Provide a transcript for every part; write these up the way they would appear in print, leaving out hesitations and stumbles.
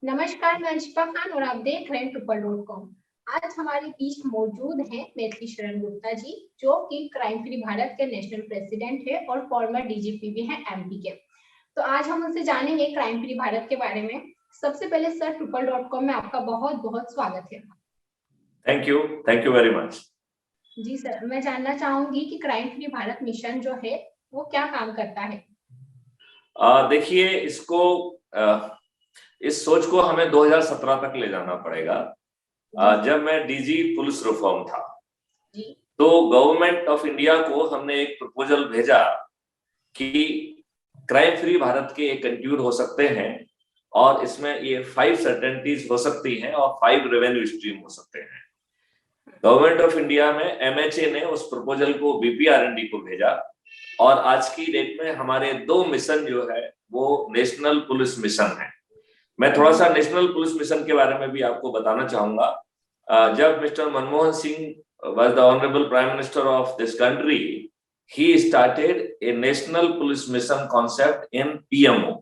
नमस्कार, मैं अंशिका खान और आप देख रहे हैं ट्रिपल.com। आज हमारे बीच मौजूद हैं मैथिली शरण गुप्ता जी, जो कि क्राइम फ्री भारत के नेशनल प्रेसिडेंट है और फॉर्मर डीजीपी भी हैं एमपी के। तो आज हम उनसे जानेंगे क्राइम फ्री भारत के बारे में। सबसे पहले सर, ट्रिपल.com में आपका बहुत बहुत स्वागत है। Thank you very much. जी सर, मैं जानना चाहूंगी कि क्राइम फ्री भारत मिशन जो है वो क्या काम करता है। देखिए, इस सोच को हमें 2017 तक ले जाना पड़ेगा। जब मैं डीजी पुलिस रिफॉर्म था जी। तो गवर्नमेंट ऑफ इंडिया को हमने एक प्रपोजल भेजा कि क्राइम फ्री भारत के एक कंट्यूर हो सकते हैं और इसमें ये 5 सर्टेनिटीज हो सकती हैं और 5 रेवेन्यू स्ट्रीम हो सकते हैं। गवर्नमेंट ऑफ इंडिया में एमएचए ने उस प्रपोजल को बीपीआरएनडी को भेजा और आज की डेट में हमारे 2 मिशन जो है वो नेशनल पुलिस मिशन है। मैं थोड़ा सा नेशनल पुलिस मिशन के बारे में भी आपको बताना चाहूंगा। जब mister Manmohan Singh was the honourable prime minister of this country, he started a national police mission concept in PMO.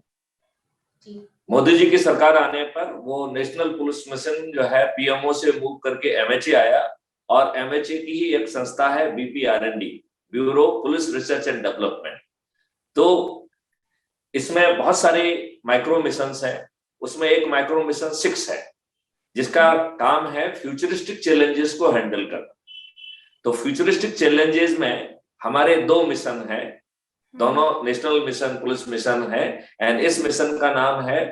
Modi ji की सरकार आने पर वो नेशनल पुलिस मिशन जो है पीएमओ से मूव करके एमएचए आया और एमएचए की ही एक संस्था है BPRND, bureau police research and development. तो इसमें बहुत सारे माइक्रो मिशंस हैं। उसमें एक माइक्रो मिशन 6 है जिसका काम है फ्यूचरिस्टिक चैलेंजेस को हैंडल करना। तो फ्यूचरिस्टिक चैलेंजेस में हमारे 2 मिशन हैं, दोनों नेशनल मिशन पुलिस मिशन है। एंड इस मिशन का नाम है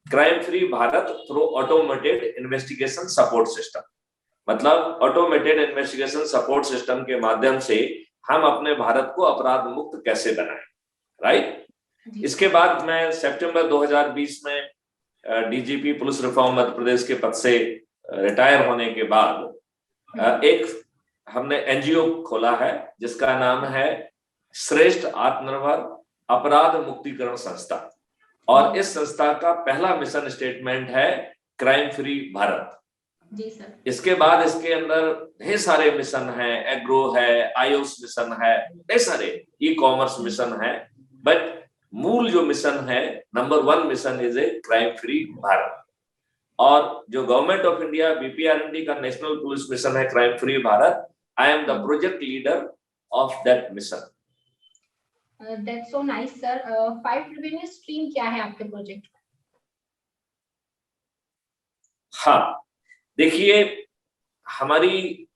crime free Bharat through automated investigation support system. मतलब ऑटोमेटेड इन्वेस्टिगेशन सपोर्ट सिस्टम के माध्यम से हम अपने भारत को अपराध मुक्त कैसे बनाएं, राइट। इसके बाद मैं सितंबर 2020 में DGP police reform Madhya Pradesh के पद से रिटायर होने के बाद एक हमने एनजीओ खोला है जिसका नाम है श्रेष्ठ आत्मनिर्भर अपराध मुक्तिकरण संस्था। और इस संस्था का पहला मिशन स्टेटमेंट है क्राइम फ्री भारत। जी सर। इसके बाद इसके अंदर ढेर सारे मिशन हैं, एग्रो है, आयुष मिशन है, ढेर सारे ई कॉमर्स मिशन है। बट मूल जो मिशन है, number 1 mission is a crime free Bharat. और जो गवर्नमेंट ऑफ इंडिया बीपीआरएनडी का नेशनल पुलिस मिशन है crime free Bharat, I am the project leader of that mission. That's so nice, sir. 5 revenue stream क्या है आपके प्रोजेक्ट में? हाँ, देखिए, हमारी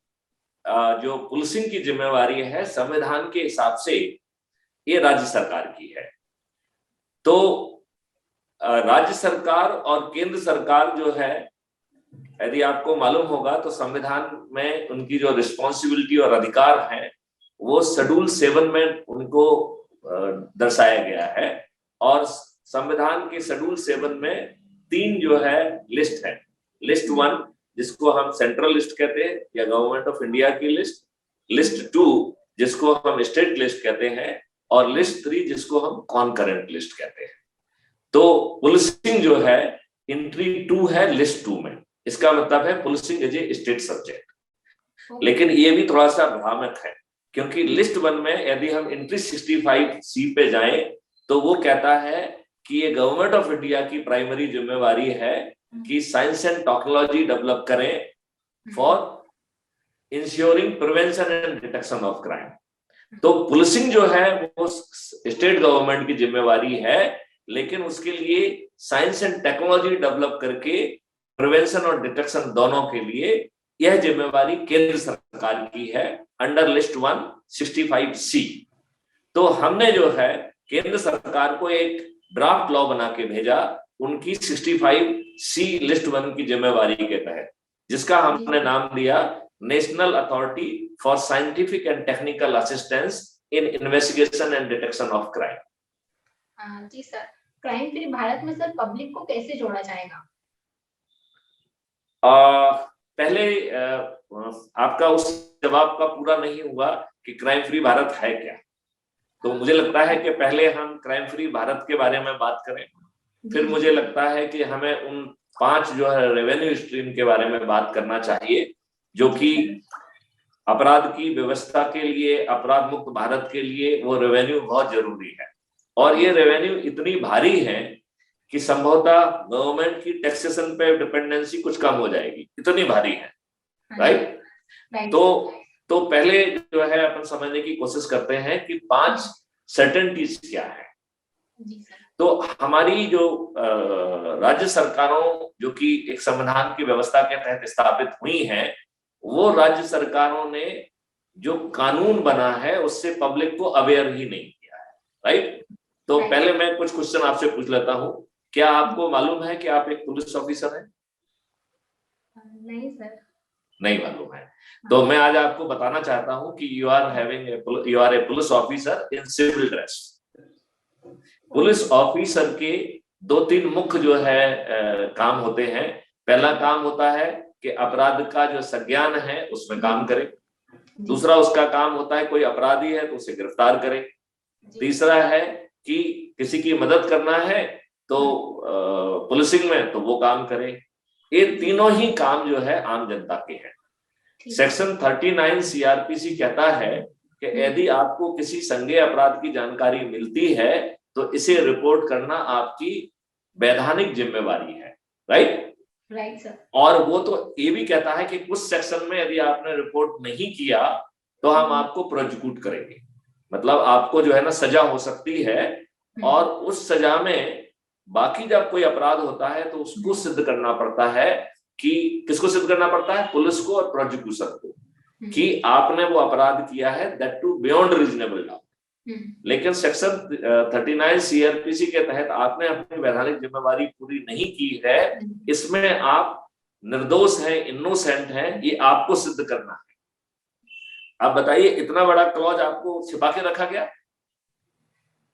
जो पुलिसिंग की जिम्मेवारी है संविधान के हिसाब से ये राज्य सरकार की है। तो राज्य सरकार और केंद्र सरकार जो है, यदि आपको मालूम होगा तो संविधान में उनकी जो रिस्पॉन्सिबिलिटी और अधिकार है वो शेड्यूल 7 में उनको दर्शाया गया है। और संविधान के शेड्यूल 7 में 3 जो है लिस्ट है। लिस्ट 1 जिसको हम सेंट्रल लिस्ट कहते हैं या गवर्नमेंट ऑफ इंडिया की लिस्ट, लिस्ट 2 जिसको हम स्टेट लिस्ट कहते हैं, और लिस्ट 3 जिसको हम कॉन्करेंट लिस्ट कहते हैं। तो पुलिसिंग जो है एंट्री 2 है लिस्ट 2 में। इसका मतलब है policing is a state subject. लेकिन ये भी थोड़ा सा भ्रामक है क्योंकि लिस्ट 1 में यदि हम एंट्री 65C पे जाएं तो वो कहता है कि ये गवर्नमेंट ऑफ इंडिया की प्राइमरी जिम्मेवारी है कि साइंस एंड टेक्नोलॉजी डेवलप करें for ensuring prevention and detection of crime. तो पुलिसिंग जो है वो स्टेट गवर्नमेंट की जिम्मेवारी है, लेकिन उसके लिए साइंस एंड टेक्नोलॉजी डेवलप करके प्रिवेंशन और डिटेक्शन दोनों के लिए यह जिम्मेवारी केंद्र सरकार की है अंडर लिस्ट 1 65C। तो हमने जो है केंद्र सरकार को एक ड्राफ्ट लॉ बना के भेजा उनकी 65C लिस्ट 1 की जिम्मेवारी के तहत, जिसका हमने नाम दिया national authority for scientific and technical assistance in investigation and detection of crime. जी सर, क्राइम फ्री भारत में सर पब्लिक को कैसे जोड़ा जाएगा? पहले आपका उस जवाब का पूरा नहीं हुआ कि क्राइम फ्री भारत है क्या। तो मुझे लगता है कि पहले हम क्राइम फ्री भारत के बारे में बात करें, फिर मुझे लगता है कि हमें उन 5 जो है रेवेन्यू स्ट्रीम के बारे में बात करना चाहिए जो कि अपराध की व्यवस्था के लिए, अपराध मुक्त भारत के लिए वो रेवेन्यू बहुत जरूरी है। और ये रेवेन्यू इतनी भारी है कि संभवतः गवर्नमेंट की टैक्सेशन पे डिपेंडेंसी कुछ कम हो जाएगी, इतनी भारी है, राइट। तो पहले जो है अपन समझने की कोशिश करते हैं कि 5 सर्टेनिटीज क्या है। तो हमारी जो राज्य सरकारों जो कि एक संविधान की व्यवस्था के तहत स्थापित हुई हैं, वो राज्य सरकारों ने जो कानून बना है उससे पब्लिक को अवेयर ही नहीं किया है, राइट। तो पहले मैं कुछ क्वेश्चन आपसे पूछ लेता हूँ। क्या आपको मालूम है कि आप एक पुलिस ऑफिसर हैं? नहीं सर। नहीं मालूम है। तो मैं आज आपको बताना चाहता हूं कि you are a police officer in civil dress. Police officer के 2-3 मुख्य जो है काम होते हैं। पहला काम होता है कि अपराध का जो संज्ञान है उसमें काम करे। दूसरा उसका काम होता है कोई अपराधी है तो उसे गिरफ्तार करे। तीसरा है कि किसी की मदद करना है तो पुलिसिंग में तो वो काम करे। ये तीनों ही काम जो है आम जनता के हैं। सेक्शन 39 सीआरपीसी कहता है कि यदि आपको किसी संज्ञेय अपराध की जानकारी मिलती है तो इसे रिपोर्ट करना आपकी वैधानिक जिम्मेवारी है, राइट सर। और वो तो ये भी कहता है कि कुछ सेक्शन में यदि आपने रिपोर्ट नहीं किया तो हम आपको प्रोसिक्यूट करेंगे, मतलब आपको जो है ना सजा हो सकती है। और उस सजा में बाकी जब कोई अपराध होता है तो उसको सिद्ध करना पड़ता है कि किसको सिद्ध करना पड़ता है? पुलिस को और प्रोसिक्यूशन को, कि आपने वो अपराध किया है, that too beyond reasonable doubt. लेकिन सेक्शन 39 सीआरपीसी के तहत आपने अपनी वैधानिक जिम्मेवारी पूरी नहीं की है, इसमें आप निर्दोष हैं, इनोसेंट हैं, ये आपको सिद्ध करना है। आप बताइए, इतना बड़ा क्लॉज आपको छिपा के रखा गया?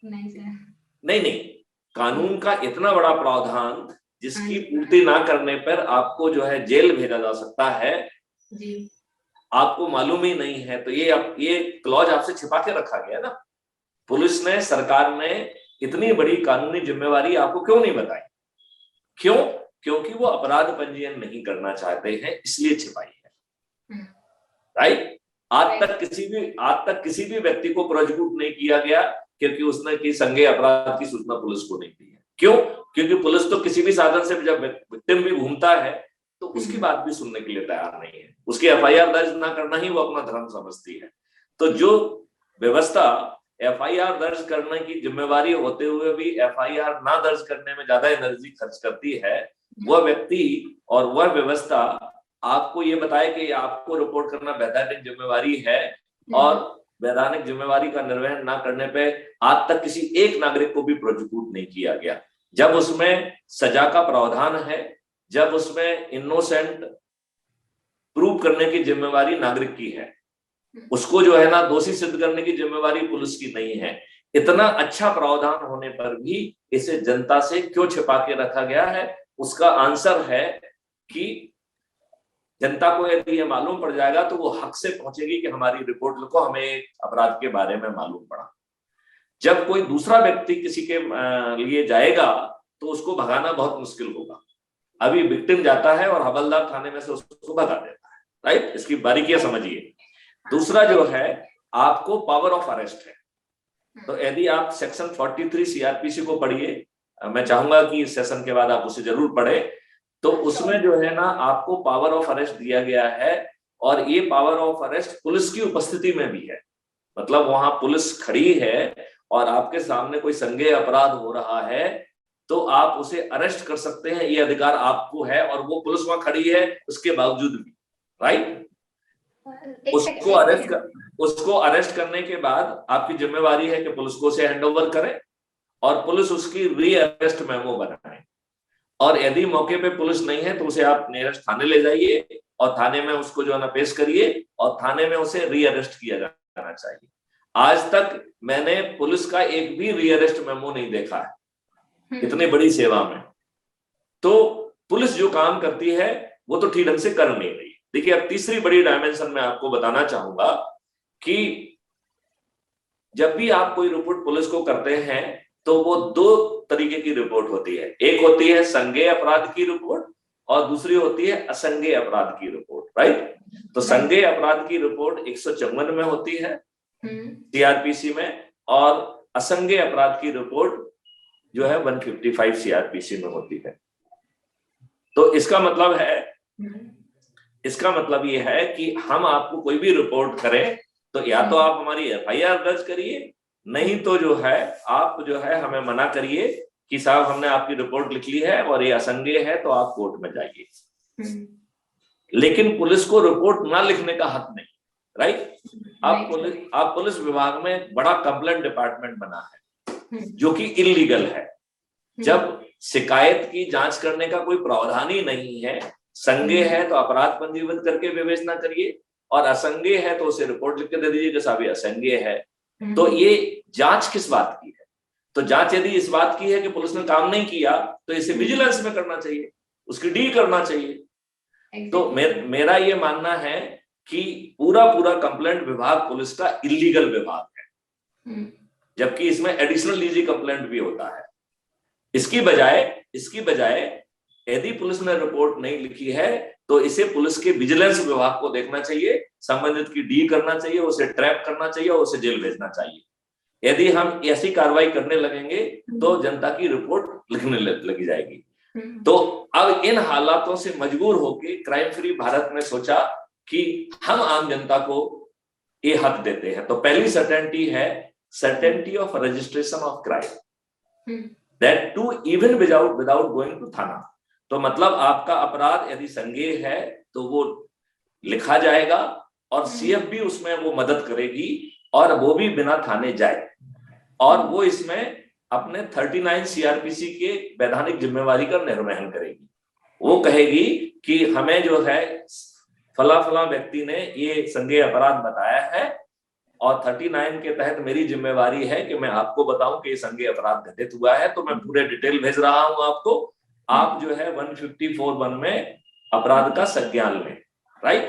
नहीं सर। नहीं, कानून का इतना बड़ा प्रावधान जिसकी पूर्ति ना करने पर आपको जो है जेल भेजा जा सकता है जी, आपको मालूम ही नहीं है, तो ये क्लॉज आपसे छिपा के रखा गया ना। पुलिस ने, सरकार ने इतनी बड़ी कानूनी जिम्मेवारी आपको क्यों नहीं बताई? क्यों? क्योंकि वो अपराध पंजीयन नहीं करना चाहते हैं, इसलिए छिपाई है, राइट। आज तक किसी भी व्यक्ति को प्रोसिक्यूट नहीं किया गया क्योंकि उसने की संज्ञेय अपराध की सूचना पुलिस को नहीं दी है। क्यों? क्योंकि पुलिस तो किसी भी साधन से जब विक्टिम भी घूमता है तो उसकी बात भी सुनने के लिए तैयार नहीं है। उसकी एफआईआर दर्ज ना करना ही वो अपना धर्म समझती है। तो जो व्यवस्था एफआईआर दर्ज करने की जिम्मेवारी होते हुए भी एफआईआर ना दर्ज करने में ज्यादा एनर्जी खर्च करती है, वह व्यक्ति और वह व्यवस्था आपको ये बताए कि आपको रिपोर्ट करना वैधानिक जिम्मेवारी है, और वैधानिक जिम्मेवारी का निर्वहन ना करने पे आज तक किसी एक नागरिक को भी प्रोसिक्यूट नहीं किया गया। जब उसमें सजा का प्रावधान है, जब उसमें इनोसेंट प्रूव करने की जिम्मेवारी नागरिक की है, उसको जो है ना दोषी सिद्ध करने की जिम्मेवारी पुलिस की नहीं है। इतना अच्छा प्रावधान होने पर भी इसे जनता से क्यों छिपा के रखा गया है? उसका आंसर है कि जनता को यदि ये मालूम पड़ जाएगा तो वो हक से पहुंचेगी कि हमारी रिपोर्ट लिखो, हमें अपराध के बारे में मालूम पड़ा। जब कोई दूसरा व्यक्ति किसी के लिए जाएगा तो उसको भगाना बहुत मुश्किल होगा। अभी विक्टिम जाता है और हवलदार थाने में से उसको भगा देता है, राइट। इसकी बारीकियां समझिए। दूसरा जो है, आपको पावर ऑफ अरेस्ट है। तो यदि आप सेक्शन 43 सीआरपीसी को पढ़िए, मैं चाहूंगा कि इस सेशन के बाद आप उसे जरूर पढ़े। तो उसमें जो है ना आपको पावर ऑफ अरेस्ट दिया गया है, और ये पावर ऑफ अरेस्ट पुलिस की उपस्थिति में भी है। मतलब वहां पुलिस खड़ी है और आपके सामने कोई संज्ञेय अपराध हो रहा है तो आप उसे अरेस्ट कर सकते हैं, ये अधिकार आपको है, और वो पुलिस वहां खड़ी है उसके बावजूद भी, राइट। उसको अरेस्ट करने के बाद आपकी जिम्मेवारी है कि पुलिस को उसे हैंडओवर करे और पुलिस उसकी री अरेस्ट मेमो बनाए। और यदि मौके पे पुलिस नहीं है तो उसे आप नियरेस्ट थाने ले जाइए और थाने में उसको जो है ना पेश करिए, और थाने में उसे री अरेस्ट किया जाना चाहिए। आज तक मैंने पुलिस का एक भी री अरेस्ट मेमो नहीं देखा है इतनी बड़ी सेवा में। तो पुलिस जो काम करती है वो तो ठीक ढंग से कर नहीं रही। देखिए, अब तीसरी बड़ी डायमेंशन में आपको बताना चाहूंगा कि जब भी आप कोई रिपोर्ट पुलिस को करते हैं तो वो 2 तरीके की रिपोर्ट होती है। एक होती है संज्ञेय अपराध की रिपोर्ट और दूसरी होती है असंज्ञेय अपराध की रिपोर्ट, राइट। तो संज्ञेय अपराध की रिपोर्ट 154 में होती है सीआरपीसी में, और असंज्ञेय अपराध की रिपोर्ट जो है 155 सीआरपीसी में होती है। तो इसका मतलब ये है कि हम आपको कोई भी रिपोर्ट करें तो या तो आप हमारी एफआईआर दर्ज करिए, नहीं तो जो है आप जो है हमें मना करिए कि साहब हमने आपकी रिपोर्ट लिख ली है और ये असंज्ञेय है, तो आप कोर्ट में जाइए। लेकिन पुलिस को रिपोर्ट ना लिखने का हक नहीं, राइट? आप पुलिस विभाग में बड़ा कंप्लेंट डिपार्टमेंट बना है जो कि इलीगल है। जब शिकायत की जांच करने का कोई प्रावधान ही नहीं है, संज्ञेय है तो अपराध पंजीबद्ध करके विवेचना करिए, और असंज्ञेय है तो उसे रिपोर्ट लिख के दे दीजिए कि साहब ये असंज्ञेय है। तो ये जांच किस बात की है? तो जांच यदि इस बात की है कि पुलिस ने काम नहीं किया तो इसे विजिलेंस में करना चाहिए, उसकी डील करना चाहिए। तो मेरा ये मानना है कि पूरा कंप्लेंट विभाग पुलिस का इलीगल विभाग है, जबकि इसमें एडिशनल लीजी कंप्लेंट भी होता है। इसकी बजाय यदि पुलिस ने रिपोर्ट नहीं लिखी है तो इसे पुलिस के विजिलेंस विभाग को देखना चाहिए, संबंधित की डी करना चाहिए, उसे ट्रैप करना चाहिए और उसे जेल भेजना चाहिए। यदि हम ऐसी कार्रवाई करने लगेंगे तो जनता की रिपोर्ट लिखने लगी जाएगी। तो अब इन हालातों से मजबूर होकर क्राइम फ्री भारत ने सोचा कि हम आम जनता को ये हक देते हैं। तो पहली सर्टेनिटी है certainty of registration of crime, that too even without going to thana. तो मतलब आपका अपराध यदि संज्ञेय है तो वो लिखा जाएगा और सीएफ भी उसमें वो मदद करेगी, और वो भी बिना थाने जाए, और वो इसमें अपने 39 सीआरपीसी के वैधानिक जिम्मेवारी का निर्वहन करेगी। वो कहेगी कि हमें जो है फला व्यक्ति ने ये संज्ञेय अपराध बताया है और 39 के तहत मेरी जिम्मेवारी है कि मैं आपको बताऊं कि ये संज्ञेय अपराध घटित हुआ है, तो मैं पूरे डिटेल भेज रहा हूं आपको, आप जो है 154(1) में अपराध का संज्ञान लें, राइट?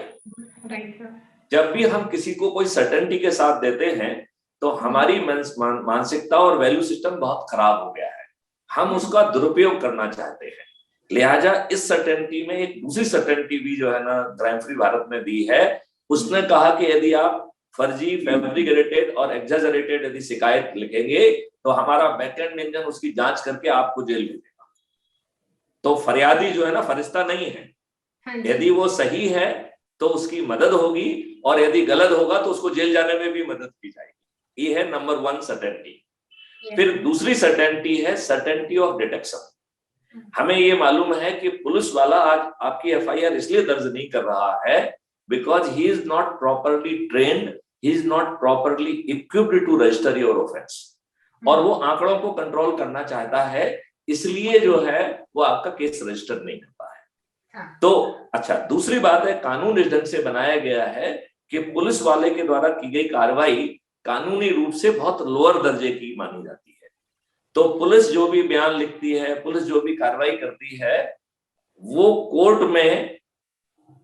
जब भी हम किसी को कोई सर्टेनिटी के साथ देते हैं तो हमारी मानसिकता और वैल्यू सिस्टम बहुत खराब हो गया है, हम उसका दुरुपयोग करना चाहते हैं। लिहाजा इस सर्टेनिटी में एक दूसरी सर्टेनिटी भी जो है ना क्राइम फ्री भारत ने दी है। उसने कहा कि यदि आप फर्जी, फैब्रिकेटेड और एग्जैजरेटेड यदि शिकायत लिखेंगे तो हमारा बैकएंड इंजन उसकी जांच करके आपको जेल भेजेगा। तो फरियादी जो है ना फरिश्ता नहीं है, यदि वो सही है तो उसकी मदद होगी, और यदि गलत होगा तो उसको जेल जाने में भी मदद की जाएगी। ये है नंबर 1 सर्टेनिटी। फिर दूसरी सर्टेनिटी है सर्टेनिटी ऑफ डिटेक्शन। हमें ये मालूम है कि पुलिस वाला आज आपकी एफआईआर इसलिए दर्ज नहीं कर रहा है because he is not properly trained, he is not properly equipped to register your offence, और वो आंकड़ों को कंट्रोल करना चाहता है, इसलिए जो है वो आपका केस रजिस्टर नहीं करता है। तो अच्छा, दूसरी बात है कानून इस ढंग से बनाया गया है कि पुलिस वाले के द्वारा की गई कार्रवाई कानूनी रूप से बहुत लोअर दर्जे की मानी जाती है। तो पुलिस जो भी बयान लिखती है, पुलिस जो भी कार्रवाई करती है, वो कोर्ट में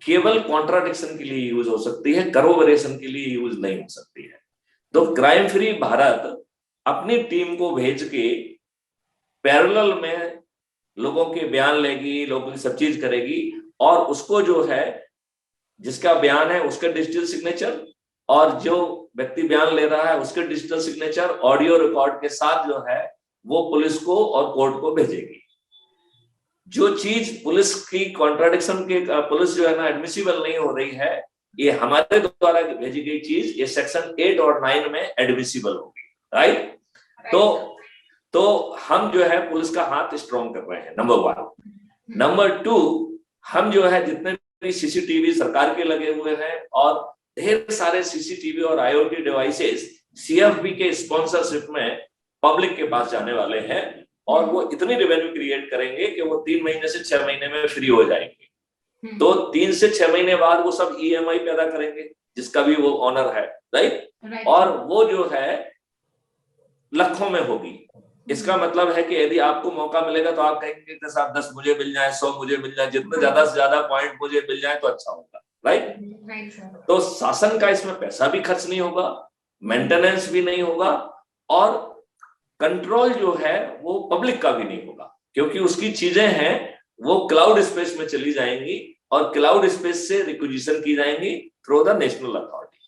केवल कॉन्ट्राडिक्शन के लिए यूज हो सकती है, करोबरेशन के लिए यूज नहीं हो सकती है। तो क्राइम फ्री भारत अपनी टीम को भेज के पैरेलल में लोगों के बयान लेगी, लोगों की सब चीज करेगी, और उसको जो है जिसका बयान है उसका डिजिटल सिग्नेचर, और जो व्यक्ति बयान ले रहा है उसके डिजिटल सिग्नेचर ऑडियो रिकॉर्ड के साथ जो है वो पुलिस को और कोर्ट को भेजेगी। जो चीज पुलिस की कॉन्ट्राडिक्शन के पुलिस जो है ना एडमिसिबल नहीं हो रही है, ये हमारे द्वारा भेजी गई चीज ये सेक्शन 8 और 9 में एडमिसिबल होगी, राइट? तो हम जो है पुलिस का हाथ स्ट्रॉन्ग कर रहे हैं, नंबर 1। नंबर 2, हम जो है जितने भी सीसीटीवी सरकार के लगे हुए हैं और ढेर सारे सीसीटीवी और आईओटी डिवाइसेस सीएफबी के स्पॉन्सरशिप में पब्लिक के पास जाने वाले हैं, और वो इतनी रेवेन्यू क्रिएट करेंगे कि वो 3 महीने से 6 महीने में फ्री हो जाएंगे। तो 3 से 6 महीने बाद वो सब ईएमआई पैदा करेंगे जिसका भी वो ऑनर है, राइट? और वो जो है लाखों में होगी। इसका मतलब है कि यदि आपको मौका मिलेगा तो आप कहेंगे कि साहब 10 मुझे मिल जाए, 100 मुझे मिल जाए, जितने ज्यादा से ज्यादा पॉइंट मुझे मिल जाए तो अच्छा होगा, राइट? तो शासन का इसमें पैसा भी खर्च नहीं होगा, मेंटेनेंस भी नहीं होगा, और कंट्रोल जो है वो पब्लिक का भी नहीं होगा, क्योंकि उसकी चीजें हैं वो क्लाउड स्पेस में चली जाएंगी और क्लाउड स्पेस से रिक्विजिशन की जाएंगी थ्रू द नेशनल अथॉरिटी।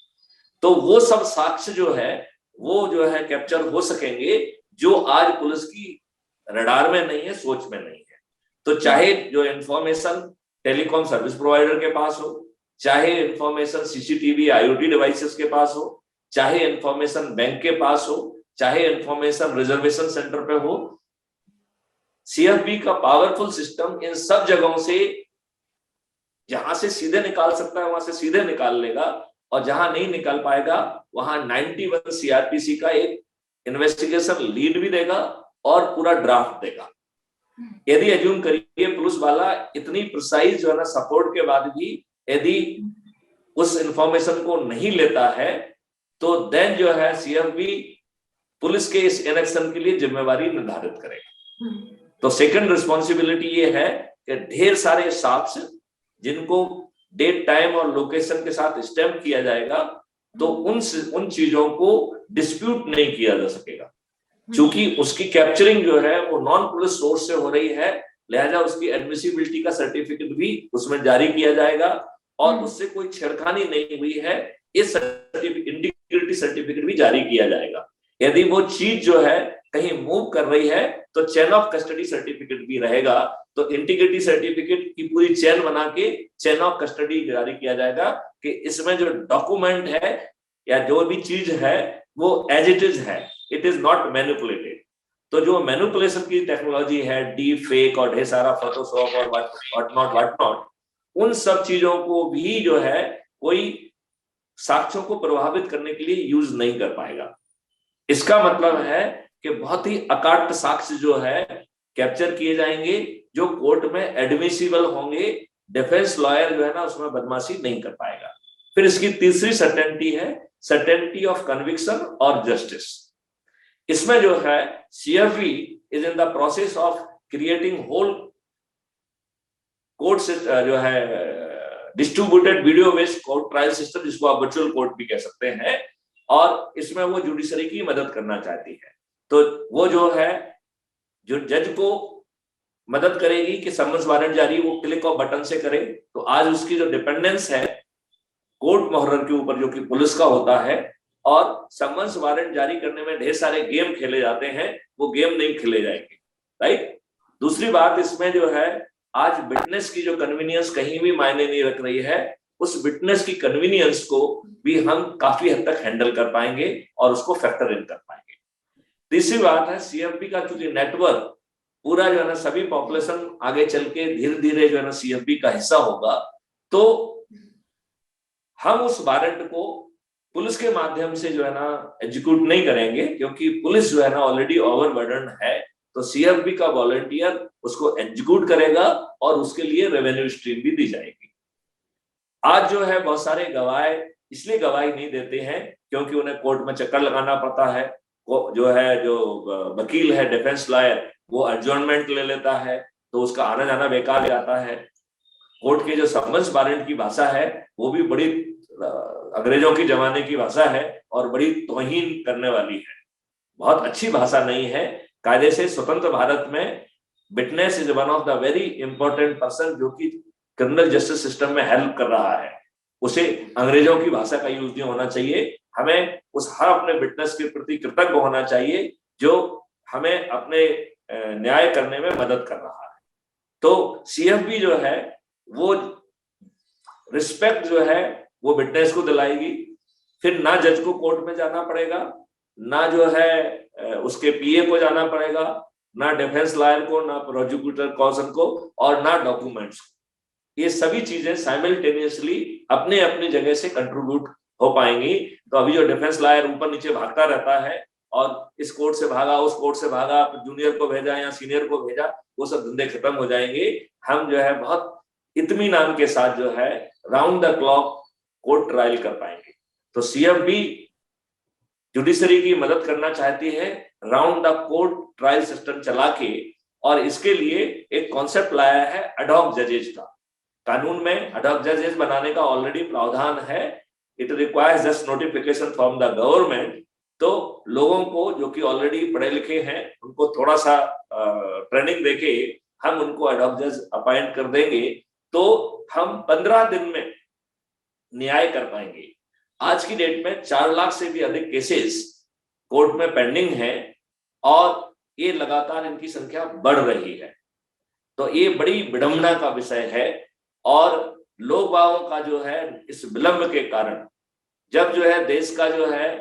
तो वो सब साक्ष्य जो है वो जो है कैप्चर हो सकेंगे, जो आज पुलिस की रडार में नहीं है, सोच में नहीं है। तो चाहे जो इंफॉर्मेशन टेलीकॉम सर्विस प्रोवाइडर के पास हो, चाहे इंफॉर्मेशन सीसीटीवी आईओटी डिवाइसेस के पास हो, चाहे इंफॉर्मेशन बैंक के पास हो, चाहे इंफॉर्मेशन रिजर्वेशन सेंटर पे हो, सीएफबी का पावरफुल सिस्टम इन सब जगहों से, जहां से सीधे निकाल सकता है वहां से सीधे निकाल लेगा, और जहां नहीं निकाल पाएगा वहां 91 सीआरपीसी का एक इन्वेस्टिगेशन लीड भी देगा और पूरा ड्राफ्ट देगा। यदि एज्यूम करिए पुलिस वाला इतनी प्रिसाइज जो है ना सपोर्ट के बाद भी यदि उस इंफॉर्मेशन को नहीं लेता है, तो देन जो है सीएफबी पुलिस के इस इनएक्शन के लिए जिम्मेवारी निर्धारित करेगा। तो सेकंड रिस्पॉन्सिबिलिटी ये है कि ढेर सारे साक्ष्य जिनको डेट टाइम और लोकेशन के साथ स्टैम्प किया जाएगा, तो उन चीजों को डिस्प्यूट नहीं किया जा सकेगा, क्योंकि उसकी कैप्चरिंग जो है वो नॉन पुलिस सोर्स से हो रही है, लिहाजा उसकी एडमिसिबिलिटी का सर्टिफिकेट भी उसमें जारी किया जाएगा और उससे कोई छेड़खानी नहीं हुई है इस इंटीग्रिटी सर्टिफिकेट भी जारी किया जाएगा। यदि वो चीज जो है कहीं मूव कर रही है तो चेन ऑफ कस्टडी सर्टिफिकेट भी रहेगा, तो इंटीग्रिटी सर्टिफिकेट की पूरी चेन बना के चेन ऑफ कस्टडी जारी किया जाएगा कि इसमें जो डॉक्यूमेंट है या जो भी चीज है वो एज इट इज है, इट इज नॉट मैनिपुलेटेड। तो जो मैनिपुलेशन की टेक्नोलॉजी है, डीप फेक और ढेर सारा फोटोशॉप और व्हाट नॉट, उन सब चीजों को भी जो है कोई साक्ष्यों को प्रभावित करने के लिए यूज नहीं कर पाएगा। इसका मतलब है कि बहुत ही अकाट्य साक्ष्य जो है कैप्चर किए जाएंगे, जो कोर्ट में एडमिसिबल होंगे, डिफेंस लॉयर जो है ना उसमें बदमाशी नहीं कर पाएगा। फिर इसकी तीसरी सर्टेनिटी है सर्टेनिटी ऑफ कन्विक्शन और जस्टिस। इसमें जो है CFB is in the process of creating whole court जो है distributed video based court trial system, जिसको आप वर्चुअल कोर्ट भी कह सकते हैं, और इसमें वो जुडिशरी की मदद करना चाहती है। तो वो जो है जो जज को मदद करेगी कि समन्स वारंट जारी वो क्लिक ऑफ बटन से करे, तो आज उसकी जो डिपेंडेंस है कोर्ट मोहर के ऊपर जो कि पुलिस का होता है, और समन्स वारंट जारी करने में ढेर सारे गेम खेले जाते हैं, वो गेम नहीं खेले जाएंगे, राइट। दूसरी बात इसमें जो है आज विटनेस की जो कन्वीनियंस कहीं भी मायने नहीं रख रही है, उस विटनेस की कन्वीनियंस को भी हम काफी हद तक हैंडल कर पाएंगे और उसको फैक्टर इन कर पाएंगे। तीसरी बात है सीएफबी का चूंकि नेटवर्क पूरा जो है ना सभी पॉपुलेशन आगे चल के धीरे धीरे जो है ना सीएफबी का हिस्सा होगा, तो हम उस वारंट को पुलिस के माध्यम से जो है ना एग्जीक्यूट नहीं करेंगे, क्योंकि पुलिस जो है ना ऑलरेडी ओवरबर्डन है। तो सीएफबी का वॉलंटियर उसको एग्जीक्यूट करेगा और उसके लिए रेवेन्यू स्ट्रीम भी दी जाएगी। आज जो है बहुत सारे गवाह इसलिए गवाही नहीं देते हैं क्योंकि उन्हें कोर्ट में चक्कर लगाना पड़ता है, वो जो है जो वकील है डिफेंस लॉयर वो एडजॉर्नमेंट ले लेता है, तो उसका आना जाना बेकार हो जाता है। कोर्ट के जो समन्स वारंट की भाषा है वो भी बड़ी अंग्रेजों के जमाने की भाषा है और बड़ी तौहीन करने वाली है, बहुत अच्छी भाषा नहीं है। कायदे से स्वतंत्र भारत में witness is one of the very important person जो कि क्रिमिनल जस्टिस सिस्टम में हेल्प कर रहा है, उसे अंग्रेजों की भाषा का यूज नहीं होना चाहिए। हमें उस हर अपने विटनेस के प्रति कृतज्ञ होना चाहिए जो हमें अपने न्याय करने में मदद कर रहा है। तो सीएफबी जो है वो रिस्पेक्ट जो है वो विटनेस को दिलाएगी, फिर ना जज को कोर्ट में जाना पड़ेगा, ना जो है उसके पीए को जाना पड़ेगा, ना डिफेंस लॉयर को, ना प्रोसिक्यूटर कॉन्सल को, और ना डॉक्यूमेंट्स। ये सभी चीजें साइमल्टेनियसली अपने अपनी जगह से कंट्रीब्यूट हो पाएंगी। तो अभी जो डिफेंस लॉयर ऊपर नीचे भागता रहता है और इस कोर्ट से भागा उस कोर्ट से भागा, जूनियर को भेजा या सीनियर को भेजा, वो सब धंधे खत्म हो जाएंगे। हम जो है बहुत इत्मीनान के साथ जो है round the clock court trial कर पाएंगे। तो सीएफबी जुडिशरी की मदद करना चाहती है round the court trial system चला के, और इसके लिए एक कॉन्सेप्ट लाया है एडहॉक जजेज का। कानून में एडहॉक जजेज बनाने का ऑलरेडी प्रावधान है, it requires just notification from the government. तो लोगों को जो कि ऑलरेडी पढ़े लिखे हैं उनको थोड़ा सा ट्रेनिंग देके हम उनको एडहॉक जज अपॉइंट कर देंगे, तो हम 15 दिन में न्याय कर पाएंगे। आज की डेट में 4 लाख से भी अधिक केसेस कोर्ट में पेंडिंग है और ये लगातार इनकी संख्या बढ़ रही है। तो ये बड़ी विडंबना का विषय है और लोग बागों का जो है इस विलंब के कारण, जब जो है देश का जो है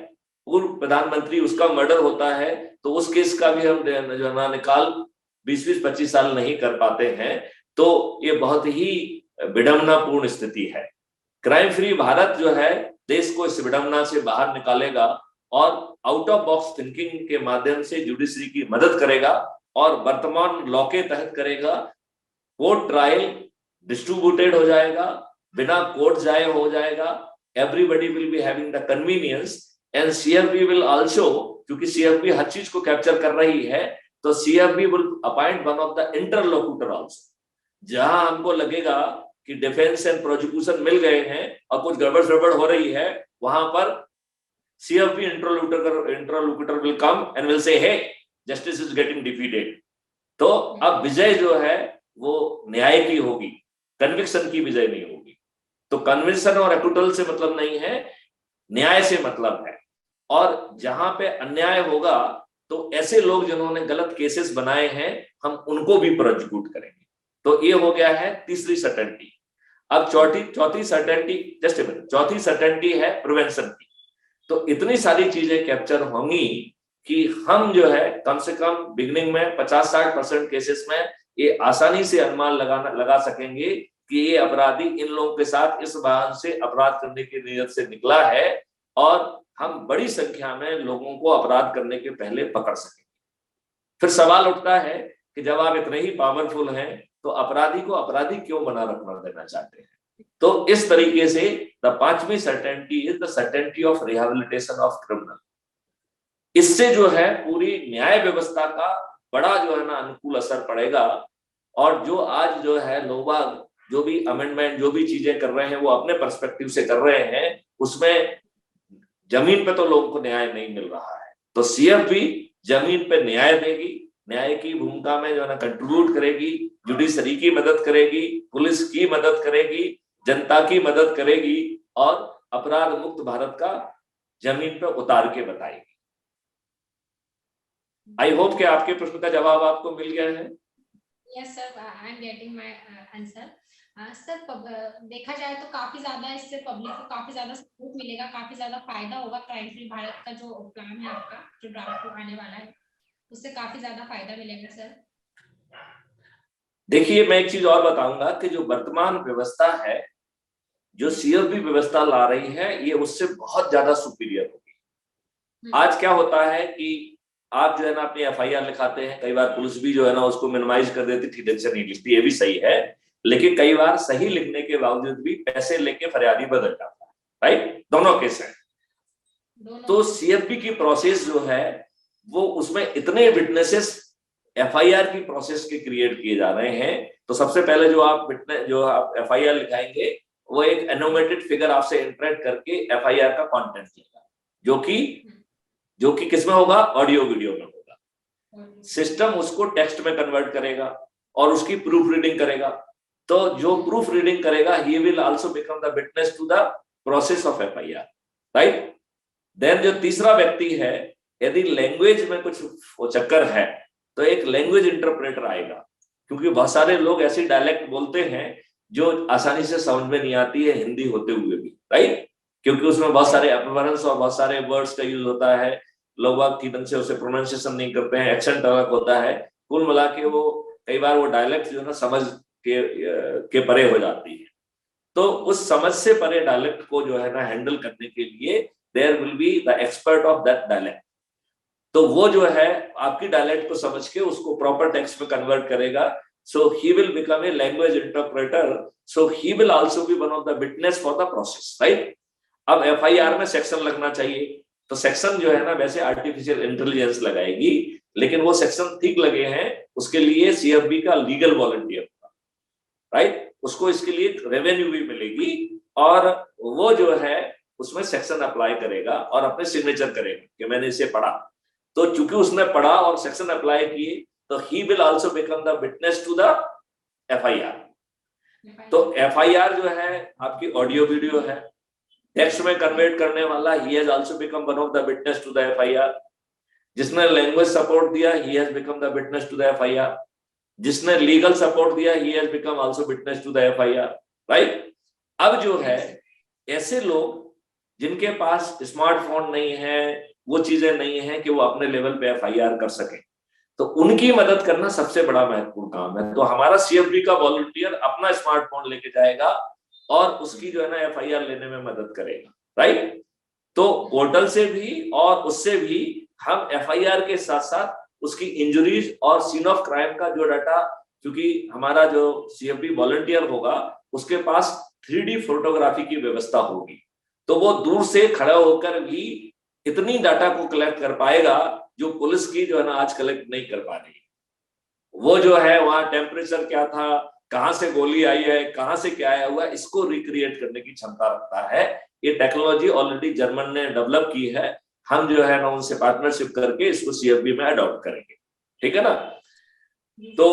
पूर्व प्रधानमंत्री उसका मर्डर होता है तो उस केस का भी हम जो है निकाल 20-25 साल नहीं कर पाते हैं, तो ये बहुत ही विडंबनापूर्ण स्थिति है। क्राइम फ्री भारत जो है देश को इस विडंबना से बाहर निकालेगा और आउट ऑफ बॉक्स थिंकिंग के माध्यम से जुडिशरी की मदद करेगा और वर्तमान लॉ के तहत करेगा। कोर्ट ट्रायल डिस्ट्रीब्यूटेड हो जाएगा, बिना कोर्ट जाए हो जाएगा। Everybody will be having the convenience and CFB will also, क्योंकि सीएफबी हर चीज को कैप्चर कर रही है, तो CFB will appoint one of the interlocutor also. जहां हमको लगेगा कि डिफेंस एंड प्रोसिक्यूशन मिल गए हैं और कुछ गड़बड़ हो रही है, वहां पर CFB interlocutor will come and will say hey justice is getting defeated. तो अब विजय जो है वो न्याय की होगी, कन्विक्शन की विजय नहीं होगी। तो कन्विक्शन और एक्विटल से मतलब नहीं है, न्याय से मतलब है। और जहां पे अन्याय होगा तो ऐसे लोग जिन्होंने गलत केसेस बनाए हैं हम उनको भी प्रोसिक्यूट करेंगे। तो ये हो गया है तीसरी सर्टेनिटी। अब चौथी सर्टेनिटी, जस्ट ए मिनट, चौथी सर्टेनिटी है प्रिवेंशन की। तो इतनी सारी चीजें कैप्चर होंगी कि हम जो है कम से कम बिगनिंग में 50-60% केसेस में ये आसानी से अनुमान लगा सकेंगे कि ये अपराधी इन लोगों के साथ इस वाहन से अपराध करने की नीयत से निकला है और हम बड़ी संख्या में लोगों को अपराध करने के पहले पकड़ सकेंगे। फिर सवाल उठता है कि जब आप इतने ही पावरफुल हैं तो अपराधी को अपराधी क्यों बना रखना देना चाहते हैं? तो इस तरीके से द पांचवी certainty is the certainty of rehabilitation of criminal. इससे जो है पूरी न्याय व्यवस्था का बड़ा जो है ना अनुकूल असर पड़ेगा। और जो आज जो है लोग जो भी अमेंडमेंट जो भी चीजें कर रहे हैं वो अपने पर्सपेक्टिव से कर रहे हैं, उसमें जमीन पे तो लोगों को न्याय नहीं मिल रहा है। तो सीएफबी जमीन पे न्याय देगी, न्याय की भूमिका में जो है ना कंट्रीब्यूट करेगी, जुडिशरी की मदद करेगी, पुलिस की मदद करेगी, जनता की मदद करेगी और अपराध मुक्त भारत का जमीन पे उतार के बताएगी। आई होप कि आपके प्रश्न का जवाब आपको मिल गया है। Yes sir, I am getting my answer. Sir देखा जाए तो काफी ज्यादा इससे पब्लिक को काफी ज्यादा सपोर्ट मिलेगा, काफी ज्यादा फायदा होगा। क्राइम फ्री भारत का जो प्लान है आपका, जो ड्राफ्ट आने वाला है, उससे काफी ज्यादा फायदा मिलेगा सर। देखिए मैं एक चीज और बताऊंगा कि जो वर्तमान व्यवस्था है, जो सीएफबी व्यवस्था ला रही है, ये उससे बहुत ज्यादा सुपीरियर होगी। आज क्या होता है कि आप जो है ना अपनी एफआईआर लिखाते हैं, कई बार पुलिस भी जो है ना उसको मिनिमाइज कर देती, ठीक से नहीं लिखती, ये भी सही है, लेकिन कई बार सही लिखने के बावजूद भी पैसे लेके फरियादी बदल जाता है, राइट? दोनों केस हैं। तो सीएफबी की प्रोसेस जो है वो उसमें इतने विटनेसेस एफआईआर की प्रोसेस के क्रिएट किए जा रहे हैं। तो सबसे पहले जो आप एफआईआर लिखाएंगे वो एक एनोमेटेड फिगर आपसे इंटरेक्ट करके एफआईआर का कंटेंट लेगा, जो कि किसमें होगा? ऑडियो वीडियो में होगा। सिस्टम उसको टेक्स्ट में कन्वर्ट करेगा और उसकी प्रूफ रीडिंग करेगा। तो जो प्रूफ रीडिंग करेगा he will also become the witness to the process of FIR, right? Then जो तीसरा व्यक्ति है, यदि लैंग्वेज में कुछ चक्कर है तो एक लैंग्वेज इंटरप्रेटर आएगा, क्योंकि बहुत सारे लोग ऐसी डायलेक्ट बोलते हैं जो आसानी से समझ में नहीं आती है हिंदी होते हुए भी, राइट? क्योंकि उसमें बहुत सारे अपभ्रंश और बहुत सारे वर्ड्स का यूज होता है, लोग ठीक ढंग से उसे प्रोनाउंसिएशन नहीं करते हैं, एक्सेंट अलग होता है। कुल मिला के वो कई बार वो डायलेक्ट जो है ना समझ के परे हो जाती है। तो उस समझ से परे डायलेक्ट को जो है ना हैंडल करने के लिए there will be the expert of that dialect. तो वो जो है आपकी डायलेक्ट को समझ के उसको प्रॉपर टेक्स्ट में कन्वर्ट करेगा। So he will become a language interpreter, so he will also be one of the witness for the process, right? अब एफआईआर में सेक्शन लगना चाहिए, तो सेक्शन जो है ना वैसे आर्टिफिशियल इंटेलिजेंस लगाएगी, लेकिन वो सेक्शन ठीक लगे हैं उसके लिए सीएफबी का लीगल वॉलंटियर होगा, राइट? उसको इसके लिए रेवेन्यू भी मिलेगी और वो जो है उसमें सेक्शन अप्लाई करेगा और अपने सिग्नेचर करेगा कि मैंने इसे पढ़ा। तो चूंकि उसने पढ़ा और सेक्शन अप्लाई किए, तो he will also become the witness to the FIR. तो एफआईआर जो है आपकी ऑडियो वीडियो है, टेक्स्ट में कन्वर्ट करने वाला, he has also become one of the witness to the FIR। जिसने लैंग्वेज सपोर्ट दिया he has become the witness to the FIR, जिसने लीगल सपोर्ट दिया he has become also witness to the FIR, right. अब जो है ऐसे लोग जिनके पास स्मार्टफोन नहीं है, वो चीजें नहीं है कि वो अपने लेवल पे एफआईआर कर सके, तो उनकी मदद करना सबसे बड़ा महत्वपूर्ण काम है। तो हमारा सीएफबी का वॉलंटियर अपना स्मार्टफोन लेके जाएगा और उसकी जो है ना एफआईआर लेने में मदद करेगा, राइट। तो पोर्टल से भी और उससे भी हम एफआईआर के साथ साथ उसकी इंजरीज और सीन ऑफ क्राइम का जो डाटा, क्योंकि हमारा जो सीएफबी वॉलंटियर होगा उसके पास 3D फोटोग्राफी की व्यवस्था होगी, तो वो दूर से खड़ा होकर भी इतनी डाटा को कलेक्ट कर पाएगा जो पुलिस की जो है ना आज कलेक्ट नहीं कर पा रही। वो जो है वहां टेम्परेचर क्या था, कहां से गोली आई है, कहां से क्या आया हुआ, इसको रिक्रिएट करने की क्षमता रखता है। ये टेक्नोलॉजी ऑलरेडी जर्मन ने डेवलप की है, हम जो है ना उनसे पार्टनरशिप करके इसको सीएफबी में अडॉप्ट करेंगे, ठीक है ना। तो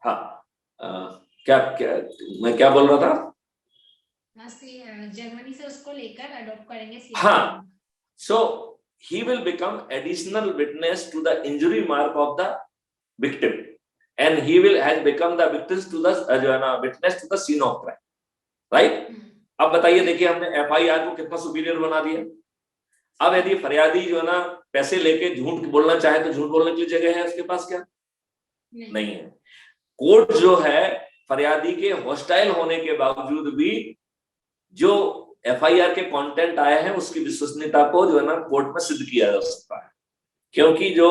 हाँ, क्या क्या मैं क्या बोल रहा था, जर्मनी से उसको लेकर अडॉप्ट करेंगे। हाँ, so he will become additional witness to the injury mark of the victim and he will has become the witness to the जो है ना witness to the scene of crime, right। अब बताइए, देखिए हमने एफआईआर को कितना सुपीरियर बना दिया। अब यदि फरियादी जो है ना पैसे लेके झूठ बोलना चाहे तो झूठ बोलने के लिए जगह है उसके पास क्या? नहीं है। कोर्ट जो है फरियादी के हॉस्टाइल होने के बावजूद भी जो एफआईआर के कंटेंट आए हैं उसकी विश्वसनीयता को जो है ना कोर्ट में सिद्ध किया जा सकता है, क्योंकि जो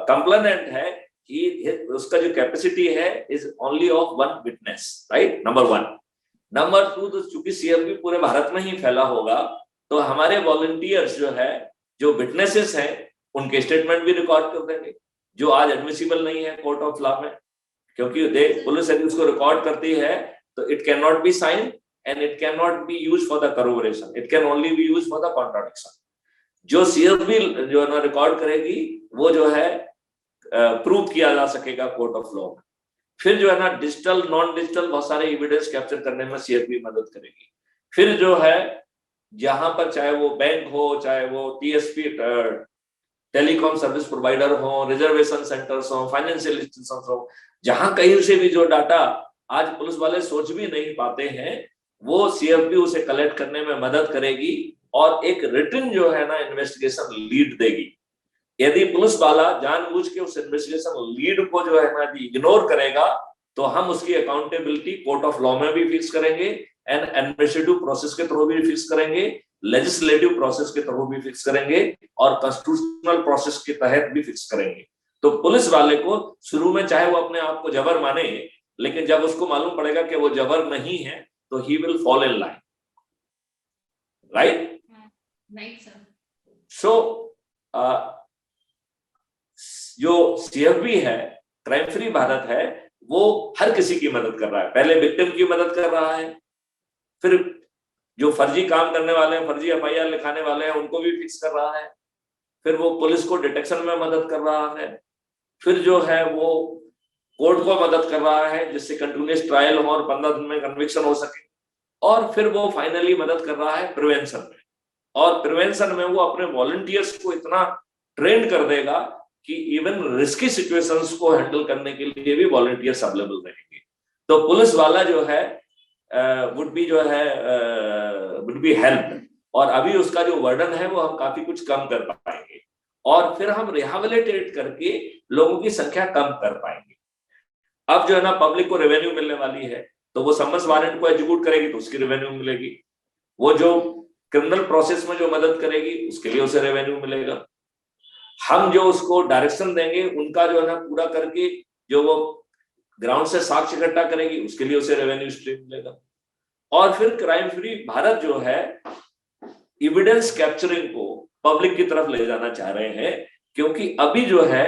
कंप्लेनेंट है कि उसका जो कैपेसिटी है is only of 1 witness, right, number 1। Number 2, तो चूंकि सीएफबी पूरे भारत में ही फैला होगा तो हमारे वॉलंटियर्स जो है, जो विटनेसेस हैं, उनके स्टेटमेंट भी रिकॉर्ड कर देंगे, जो आज एडमिसिबल नहीं है कोर्ट ऑफ लॉ में, क्योंकि पुलिस यदि उसको रिकॉर्ड करती है तो it can not be sign and it cannot be used for the corroboration, it can only be used for the contradiction। जो सीएफबी जो है ना रिकॉर्ड करेगी वो जो है प्रूव किया जा सकेगा कोर्ट ऑफ लॉ में। फिर जो है ना डिजिटल नॉन डिजिटल बहुत सारे एविडेंस कैप्चर करने में सीएफबी मदद करेगी। फिर जो है जहां पर चाहे वो बैंक हो, चाहे वो टीएसपी टेलीकॉम सर्विस प्रोवाइडर हो, रिजर्वेशन सेंटर्स हो, फाइनेंशियल इंस्टीट्यूशंस हो, जहां कहीं से भी जो डाटा आज पुलिस वाले सोच भी नहीं पाते हैं वो सीएफबी उसे कलेक्ट करने में मदद करेगी और एक रिटन जो है ना इन्वेस्टिगेशन लीड देगी। यदि पुलिस वाला जानबूझ के उस इन्वेस्टिगेशन लीड को जो है ना इग्नोर करेगा तो हम उसकी अकाउंटेबिलिटी कोर्ट ऑफ लॉ में भी फिक्स करेंगे एंड एडमिनिस्ट्रेटिव प्रोसेस के थ्रू भी फिक्स करेंगे, लेजिस्लेटिव प्रोसेस के थ्रू भी फिक्स करेंगे और कॉन्स्टिट्यूशनल प्रोसेस के तहत भी फिक्स करेंगे। तो पुलिस वाले को शुरू में चाहे वो अपने आप को जबर माने, लेकिन जब उसको मालूम पड़ेगा कि वो जबर नहीं है तो he will fall in line, right? Right, sir. So जो सीएफबी है, क्राइम फ्री भारत है, वो हर किसी की मदद कर रहा है। पहले विक्टिम की मदद कर रहा है, फिर जो फर्जी काम करने वाले हैं, फर्जी एफआईआर लिखाने वाले हैं, उनको भी फिक्स कर रहा है, फिर वो पुलिस को डिटेक्शन में मदद कर रहा है, फिर जो है वो कोर्ट को मदद कर रहा है जिससे कंटिन्यूअस ट्रायल हो और 15 दिन में कन्विक्शन हो सके, और फिर वो फाइनली मदद कर रहा है प्रिवेंशन में। और प्रिवेंशन में वो अपने वॉलंटियर्स को इतना ट्रेन कर देगा कि इवन रिस्की सिचुएशंस को हैंडल करने के लिए भी वॉलंटियर्स अवेलेबल रहेंगे। तो पुलिस वाला जो है वुड बी हेल्प, और अभी उसका जो वर्डन है वो हम काफी कुछ कम कर पाएंगे और फिर हम रिहेबिलिटेट करके लोगों की संख्या कम कर पाएंगे। अब जो है ना पब्लिक को रेवेन्यू मिलने वाली है, तो वो समन्स वारंट को एग्जीक्यूट करेगी तो उसकी रेवेन्यू मिलेगी, वो जो क्रिमिनल प्रोसेस में जो मदद करेगी उसके लिए उसे रेवेन्यू मिलेगा, हम जो उसको डायरेक्शन देंगे उनका जो है ना पूरा करके जो वो ग्राउंड से साक्ष्य इकट्ठा करेगी उसके लिए उसे रेवेन्यू स्ट्रीम मिलेगा। और फिर क्राइम फ्री भारत जो है एविडेंस कैप्चरिंग को पब्लिक की तरफ ले जाना चाह रहे हैं, क्योंकि अभी जो है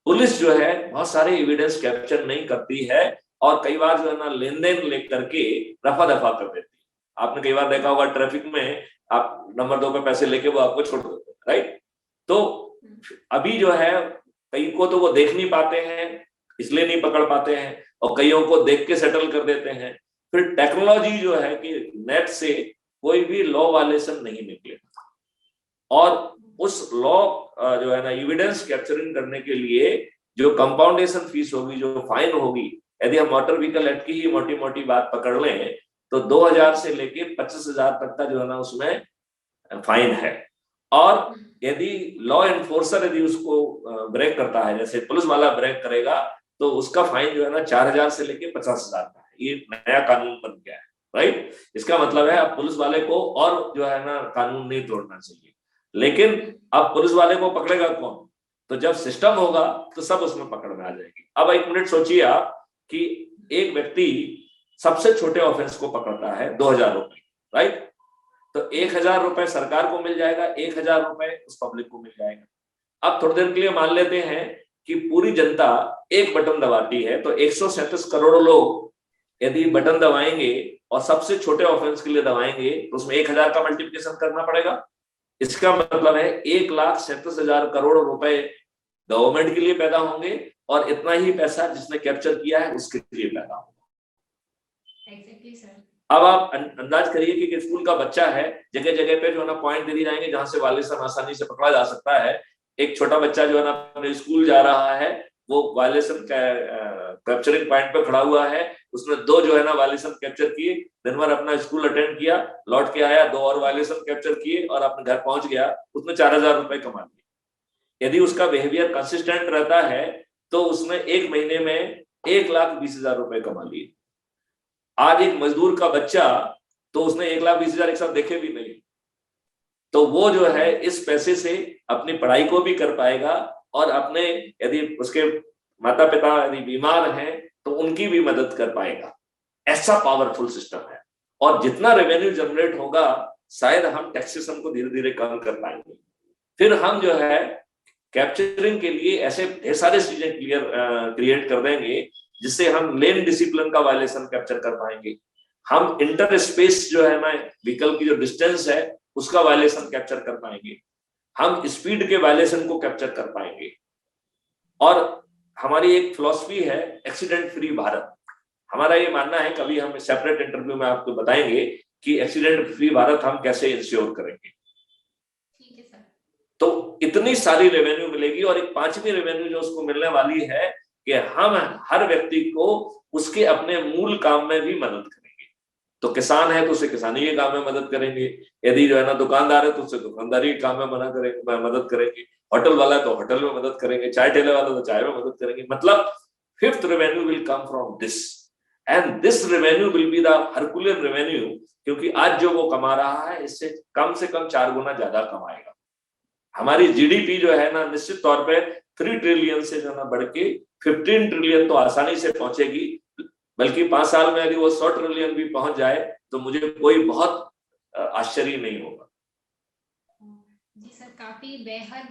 पुलिस जो है बहुत सारे एविडेंस कैप्चर नहीं करती है और कई बार जो है ना लेन देन लेकर के रफा दफा कर देती है। आपने कई बार देखा होगा ट्रैफिक में आप नंबर 2 पे पैसे लेके वो आपको छोड़ देते हैं, राइट। तो अभी जो है कई को तो वो देख नहीं पाते हैं इसलिए नहीं पकड़ पाते हैं, और कईयों को देख के सेटल कर देते हैं। फिर टेक्नोलॉजी जो है कि नेट से कोई भी लॉ वायलेशन नहीं निकले, और उस लॉ जो है ना एविडेंस कैप्चरिंग करने के लिए जो कंपाउंडेशन फीस होगी, जो फाइन होगी, यदि हम मोटर व्हीकल एक्ट की ही मोटी मोटी बात पकड़ लें तो 2000 से लेके 25,000 तक का जो है ना उसमें फाइन है। और यदि लॉ एनफोर्सर यदि उसको ब्रेक करता है, जैसे पुलिस वाला ब्रेक करेगा, तो उसका फाइन जो है ना 4000 से लेके 50,000 का है। ये नया कानून बन गया है, राइट। इसका मतलब है अब पुलिस वाले को और जो है ना कानून नहीं तोड़ना चाहिए। लेकिन अब पुलिस वाले को पकड़ेगा कौन? तो जब सिस्टम होगा तो सब उसमें पकड़ में आ जाएगी। अब एक मिनट सोचिए आप कि एक व्यक्ति सबसे छोटे ऑफेंस को पकड़ता है 2000 रुपए, राइट। तो 1000 रुपए सरकार को मिल जाएगा, 1000 रुपए उस पब्लिक को मिल जाएगा। अब थोड़ी देर के लिए मान लेते हैं कि पूरी जनता एक बटन दबाती है, तो 137 करोड़ लोग यदि बटन दबाएंगे और सबसे छोटे ऑफेंस के लिए दबाएंगे तो उसमें 1000 का मल्टीप्लिकेशन करना पड़ेगा। इसका मतलब है 1,37,000 करोड़ रुपए गवर्नमेंट के लिए पैदा होंगे और इतना ही पैसा जिसने कैप्चर किया है उसके लिए पैदा होगा। Exactly, sir. अब आप अंदाज करिए कि स्कूल का बच्चा है, जगह जगह पे जो है ना पॉइंट दे दिए जाएंगे जहां से वायलेशन आसानी से पकड़ा जा सकता है। एक छोटा बच्चा जो है ना अपने स्कूल जा रहा है, वो वायलेशन कैप्चरिंग पॉइंट पे खड़ा हुआ है, उसने 2 जो है ना वायलेशन कैप्चर किए, दिन भर अपना स्कूल अटेंड किया, लौट के आया, 2 और वायलेशन कैप्चर किए और अपने घर पहुंच गया, उसने 4000 रुपए कमा लिए। यदि उसका बिहेवियर कंसिस्टेंट रहता है तो उसने 1 महीने में 1,20,000 रुपए कमा लिए। आज एक मजदूर का बच्चा, तो उसने 1,20,000 एक साथ देखे भी नहीं, तो वो जो है इस पैसे से अपनी पढ़ाई को भी कर पाएगा और अपने यदि उसके माता पिता यदि बीमार हैं तो उनकी भी मदद कर पाएगा। ऐसा पावरफुल सिस्टम है। और जितना रेवेन्यू जनरेट होगा शायद हम टैक्सेशन को धीरे धीरे कम कर पाएंगे। फिर हम जो है कैप्चरिंग के लिए ऐसे ढेर सारे चीजें क्रिएट कर देंगे जिससे हम लेन डिसिप्लिन का वायलेशन कैप्चर कर पाएंगे। हम इंटर स्पेस जो है ना व्हीकल की जो डिस्टेंस है उसका वायलेशन कैप्चर कर पाएंगे। हम स्पीड के वायलेशन को कैप्चर कर पाएंगे। और हमारी एक फिलॉसफी है एक्सीडेंट फ्री भारत। हमारा ये मानना है, कभी हम सेपरेट इंटरव्यू में आपको बताएंगे कि एक्सीडेंट फ्री भारत हम कैसे इंश्योर करेंगे। तो इतनी सारी रेवेन्यू मिलेगी और एक 5वीं रेवेन्यू जो उसको मिलने वाली है कि हम हर व्यक्ति को उसके अपने मूल काम में भी मदद करेंगे। तो किसान है तो उसे किसानी के काम में मदद करेंगे, यदि जो है ना दुकानदार है तो उसे दुकानदारी के काम में मदद करेंगे, होटल वाला है तो होटल में मदद करेंगे, चाय ठेले वाला तो चाय में मदद करेंगे। मतलब 5th revenue will come from this end this revenue will be the herculean revenue, क्योंकि आज जो वो कमा रहा है इससे कम से कम 4 गुना ज्यादा कमाएगा। हमारी जीडीपी जो है ना निश्चित तौर पे 3 ट्रिलियन से जो ना बढ़ के 15 ट्रिलियन तो आसानी से पहुंचेगी, बल्कि 5 साल में यदि वो 100 ट्रिलियन भी पहुंच जाए तो मुझे कोई बहुत आश्चर्य नहीं होगा। जी सर, काफी बेहद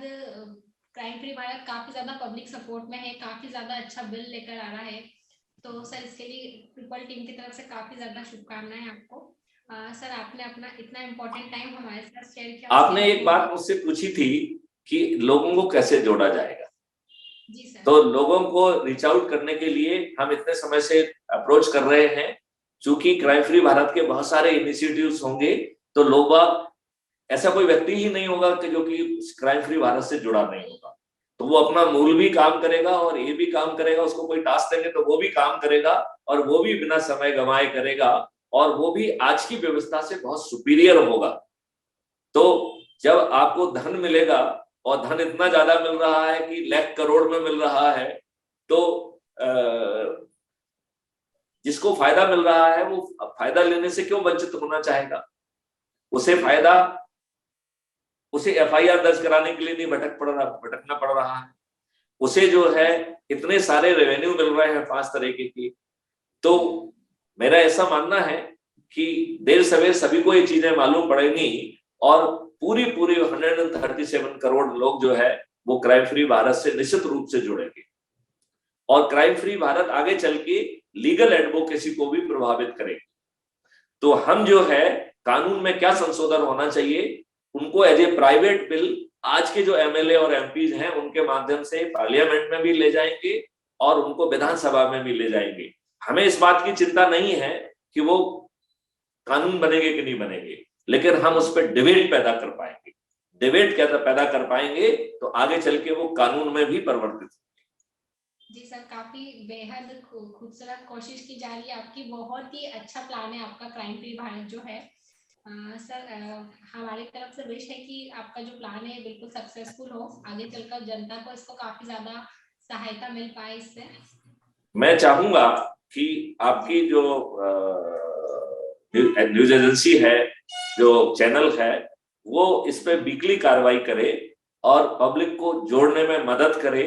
क्राइम फ्री भारत काफी ज्यादा पब्लिक सपोर्ट में है, काफी ज्यादा अच्छा बिल लेकर आ रहा है। तो सर इसके लिए ट्रिपल टीम की तरफ से काफी ज्यादा शुभकामनाएं आपको। सर आपने अपना इतना इम्पोर्टेंट टाइम हमारे साथ शेयर किया। आपने एक बात मुझसे पूछी थी कि लोगों को कैसे जोड़ा जाएगा। जी सर। तो लोगों को रीच आउट करने के लिए हम इतने समय से अप्रोच कर रहे हैं। चूंकि क्राइम फ्री भारत के बहुत सारे इनिशिएटिव्स होंगे तो लोग, ऐसा कोई व्यक्ति ही नहीं होगा कि जो कि क्राइम फ्री भारत से जुड़ा नहीं होगा। तो वो अपना मूल भी काम करेगा और ये भी काम करेगा, उसको कोई टास्क देंगे तो वो भी काम करेगा और वो भी बिना समय गंवाए करेगा और वो भी आज की व्यवस्था से बहुत सुपीरियर होगा। तो जब आपको धन मिलेगा और धन इतना ज्यादा मिल रहा है कि लाख करोड़ में मिल रहा है, तो जिसको फायदा मिल रहा है वो फायदा लेने से क्यों वंचित होना चाहेगा। उसे एफआईआर दर्ज कराने के लिए नहीं भटकना पड़ रहा है। उसे जो है इतने सारे रेवेन्यू मिल रहे हैं 5 तरीके की। तो मेरा ऐसा मानना है कि देर सवेर सभी को ये चीजें मालूम पड़ेंगी और पूरी 137 करोड़ लोग जो है वो क्राइम फ्री भारत से निश्चित रूप से जुड़ेंगे। और क्राइम फ्री भारत आगे चल के लीगल एडवोकेसी को भी प्रभावित करेगी। तो हम जो है कानून में क्या संशोधन होना चाहिए उनको एज ए प्राइवेट बिल आज के जो एमएलए और एमपीज हैं उनके माध्यम से पार्लियामेंट में भी ले जाएंगे और उनको विधानसभा में भी ले जाएंगे। हमें इस बात की चिंता नहीं है कि वो कानून बनेंगे कि नहीं बनेंगे, लेकिन हम उस पर डिबेट पैदा कर पाएंगे। डिबेट क्या पैदा कर पाएंगे तो आगे चल के वो कानून में भी परिवर्तित। जी सर, काफी बेहद खूबसूरत कोशिश की जा रही है आपकी, बहुत ही अच्छा प्लान है आपका क्राइम फ्री भारत जो है। सर हमारी तरफ से विश है कि आपका जो प्लान है बिल्कुल सक्सेसफुल हो, आगे चलकर जनता को इसको काफी ज्यादा सहायता मिल पाए इससे। मैं चाहूंगा कि आपकी जो न्यूज एजेंसी है, जो चैनल है, वो इस पे वीकली कार्रवाई करे और पब्लिक को जोड़ने में मदद करे।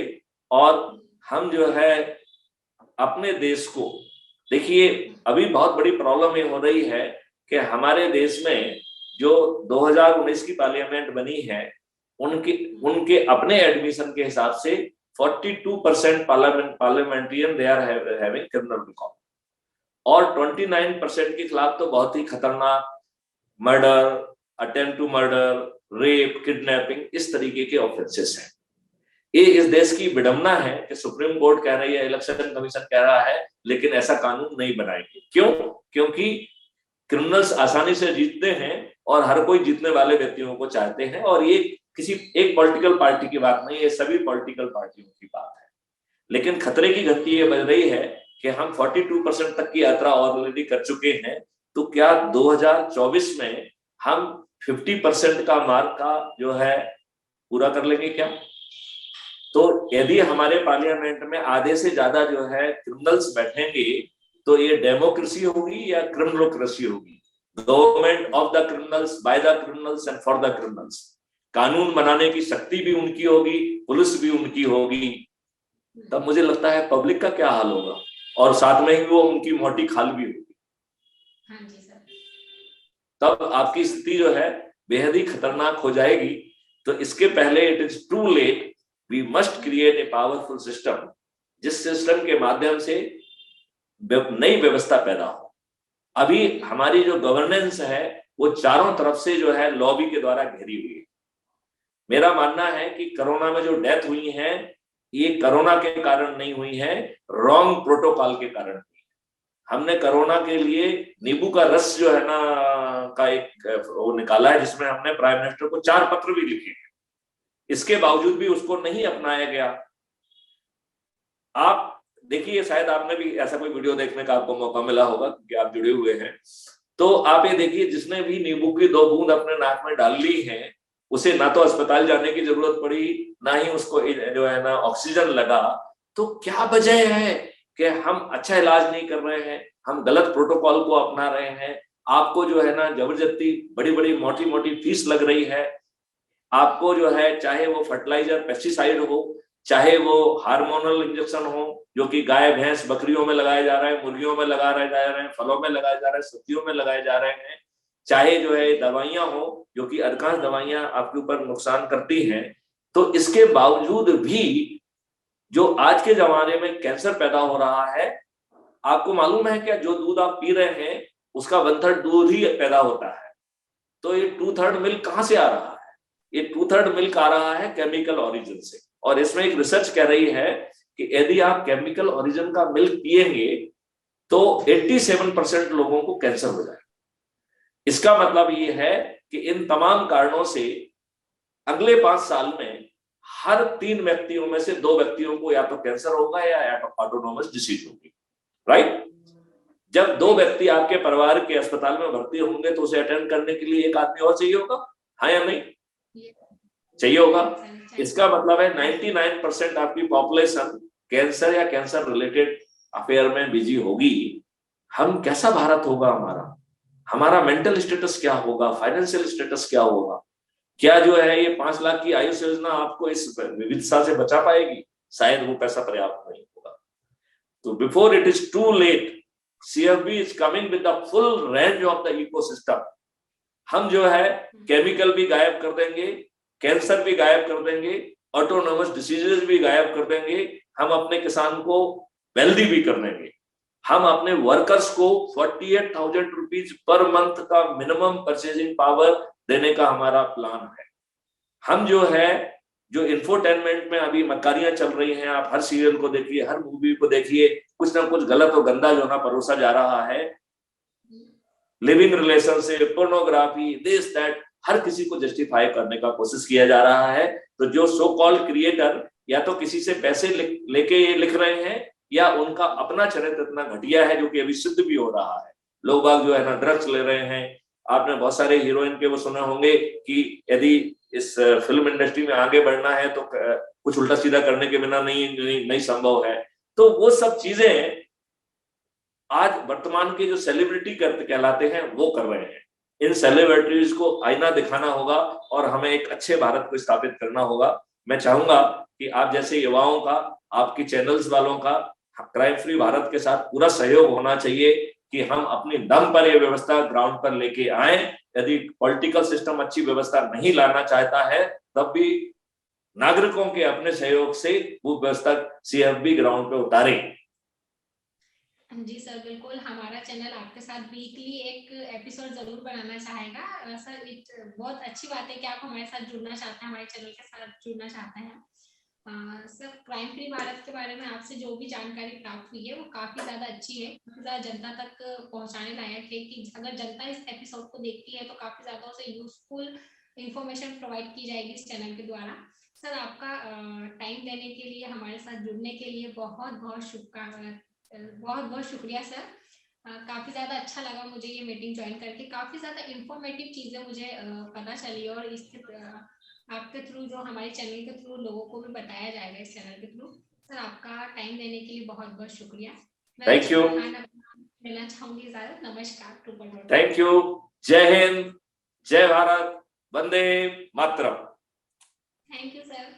और हम जो है अपने देश को, देखिए अभी बहुत बड़ी प्रॉब्लम ये हो रही है कि हमारे देश में जो 2019 की पार्लियामेंट बनी है, उनके अपने एडमिशन के हिसाब से 42% parliamentarian they are having criminal record, और 29% के खिलाफ तो बहुत ही खतरनाक murder, attempt to murder, rape, kidnapping, इस तरीके के ऑफेंसेस हैं। ये इस देश की विडंबना है कि सुप्रीम कोर्ट कह रही है, इलेक्शन कमीशन कह रहा है, लेकिन ऐसा कानून नहीं बनाएंगे। क्यों? क्योंकि क्रिमिनल्स आसानी से जीतते हैं और हर कोई जीतने वाले व्यक्तियों को चाहते हैं, और ये किसी एक पॉलिटिकल पार्टी की बात नहीं है, सभी पॉलिटिकल पार्टियों की बात है। लेकिन खतरे की घंटी ये बज रही है कि हम 42% तक की यात्रा ऑलरेडी कर चुके हैं, तो क्या 2024 में हम 50% का मार्क का जो है पूरा कर लेंगे क्या? तो यदि हमारे पार्लियामेंट में आधे से ज्यादा जो है क्रिमिनल्स बैठेंगे, तो ये डेमोक्रेसी होगी या क्रिमिनोक्रेसी होगी? Government of the criminals, by the criminals and for the criminals. कानून बनाने की शक्ति भी उनकी होगी, पुलिस भी उनकी होगी। तब मुझे लगता है पब्लिक का क्या हाल होगा, और साथ में ही वो उनकी मोटी खाल भी होगी। हाँ जी सर। तब आपकी स्थिति जो है बेहद ही खतरनाक हो जाएगी। तो इसके पहले it is too late, we must create a powerful system, जिस सिस्टम के माध्यम से नई व्यवस्था पैदा हो। अभी हमारी जो गवर्नेंस है वो चारों तरफ से जो है लॉबी के द्वारा घेरी हुई है। मेरा मानना है कि कोरोना में जो डेथ हुई है, ये कोरोना के कारण नहीं हुई है, रॉन्ग प्रोटोकॉल के कारण हुई है। हमने कोरोना के लिए नींबू का रस जो है ना का एक वो निकाला है, जिसमें हमने प्राइम मिनिस्टर को 4 पत्र भी लिखे हैं। इसके बावजूद भी उसको नहीं अपनाया गया। आप देखिए, शायद आपने भी ऐसा कोई वीडियो देखने का आपको मौका मिला होगा क्योंकि आप जुड़े हुए हैं। तो आप ये देखिए, जिसने भी नींबू की 2 बूंद अपने नाक में डाल ली है, उसे ना तो अस्पताल जाने की जरूरत पड़ी, ना ही उसको जो है ना ऑक्सीजन लगा। तो क्या वजह है कि हम अच्छा इलाज नहीं कर रहे हैं, हम गलत प्रोटोकॉल को अपना रहे हैं। आपको जो है ना जबरदस्ती बड़ी बड़ी मोटी मोटी फीस लग रही है। आपको जो है, चाहे वो फर्टिलाइजर, पेस्टिसाइड हो, चाहे वो हार्मोनल इंजेक्शन हो, जो कि गाय भैंस बकरियों में लगाए जा रहे हैं, मुर्गियों में लगाए जा रहे हैं, फलों में लगाए जा रहे हैं, सब्जियों में लगाए जा रहे हैं, चाहे जो है दवाइयां हो, जो कि अधिकांश दवाइयां आपके ऊपर नुकसान करती हैं। तो इसके बावजूद भी जो आज के जमाने में कैंसर पैदा हो रहा है, आपको मालूम है क्या? जो दूध आप पी रहे हैं उसका 1/3 दूध ही पैदा होता है। तो ये 2/3 मिल्क कहां से आ रहा है? ये 2/3 मिल्क आ रहा है केमिकल ओरिजिन से। और इसमें एक रिसर्च कह रही है कि यदि आप केमिकल ओरिजिन का मिल्क पिएंगे तो 87% लोगों को कैंसर हो जाएगा। इसका मतलब ये है कि इन तमाम कारणों से अगले 5 साल में हर 3 व्यक्तियों में से 2 व्यक्तियों को या तो कैंसर होगा या ऑटोनोमस डिसीज होगी। राइट? जब 2 व्यक्ति आपके परिवार के अस्पताल में भर्ती होंगे तो उसे अटेंड करने के लिए एक आदमी और चाहिए होगा, हाँ या नहीं? चाहिए होगा। इसका मतलब है 99% आपकी पॉपुलेशन कैंसर या कैंसर रिलेटेड अफेयर में बिजी होगी। हम कैसा भारत होगा हमारा मेंटल स्टेटस क्या होगा, फाइनेंशियल स्टेटस क्या होगा? क्या जो है ये 5 लाख की आयुष योजना आपको इस विविधता से बचा पाएगी? शायद वो पैसा पर्याप्त नहीं होगा। तो before it is too late, CFB is coming with the full range of the ecosystem। हम जो है केमिकल भी गायब कर देंगे, कैंसर भी गायब कर देंगे, ऑटोनोमस डिसीजेस भी गायब कर देंगे, हम अपने किसान को वेल्दी भी कर देंगे, हम अपने वर्कर्स को 48,000 रुपीज पर मंथ का मिनिमम परचेजिंग पावर देने का हमारा प्लान है। हम जो है, जो इंफोटेनमेंट में अभी मक्कारियां चल रही हैं, आप हर सीरियल को देखिए, हर मूवी को देखिए, कुछ ना कुछ गलत और गंदा जो ना परोसा जा रहा है, living relationship, pornography, this that, हर किसी को जस्टिफाई करने का कोशिश किया जा रहा है। तो जो सो कॉल्ड क्रिएटर या तो किसी से पैसे लेके ये लिख रहे हैं, या उनका अपना चरित्र इतना घटिया है, जो कि अभी सिद्ध भी हो रहा है। लोग बाग जो है ना ड्रग्स ले रहे हैं। आपने बहुत सारे हीरोइन के वो सुने होंगे कि यदि इस फिल्म इंडस्ट्री में आगे बढ़ना है तो कुछ उल्टा सीधा करने के बिना नहीं संभव है। तो वो सब चीजें आज वर्तमान के जो सेलिब्रिटी कहलाते हैं वो कर रहे हैं। इन सेलिब्रिटीज को आईना दिखाना होगा और हमें एक अच्छे भारत को स्थापित करना होगा। मैं चाहूंगा कि आप जैसे युवाओं का, आपकी चैनल्स वालों का क्राइम फ्री भारत के साथ पूरा सहयोग होना चाहिए कि हम अपनी दम पर यह व्यवस्था ग्राउंड पर लेके आए। यदि पॉलिटिकल सिस्टम अच्छी व्यवस्था नहीं लाना चाहता है, तब भी नागरिकों के अपने सहयोग से वो व्यवस्था सीएफबी ग्राउंड पे उतारे। जी सर, बिल्कुल हमारा चैनल आपके साथ वीकली एक एपिसोड जरूर बनाना चाहेगा सर। बहुत अच्छी बात है कि आप हमारे साथ जुड़ना चाहते हैं, हमारे चैनल के साथ जुड़ना चाहते हैं। सर, क्राइम फ्री भारत के बारे में आपसे जो भी जानकारी प्राप्त हुई है वो काफी ज्यादा अच्छी है, काफी ज्यादा जनता तक पहुंचाने लायक है कि अगर जनता इस एपिसोड को देखती है तो काफी ज्यादा उसे यूजफुल इंफॉर्मेशन प्रोवाइड की जाएगी इस चैनल के द्वारा। सर, आपका टाइम देने के लिए, हमारे साथ जुड़ने के लिए बहुत बहुत शुक्रिया सर। काफी ज्यादा अच्छा लगा मुझे ये मीटिंग ज्वाइन करके, काफी ज्यादा इंफॉर्मेटिव चीजें मुझे पता चली, और इसके आपके थ्रू, जो हमारे चैनल के थ्रू लोगों को भी बताया जाएगा इस चैनल के थ्रू। सर, आपका टाइम देने के लिए बहुत बहुत शुक्रिया। Thank you. मिलना चाहूंगी इजाजत। नमस्कार। Thank you. जय हिंद, जय भारत, वंदे मातरम। Thank you sir.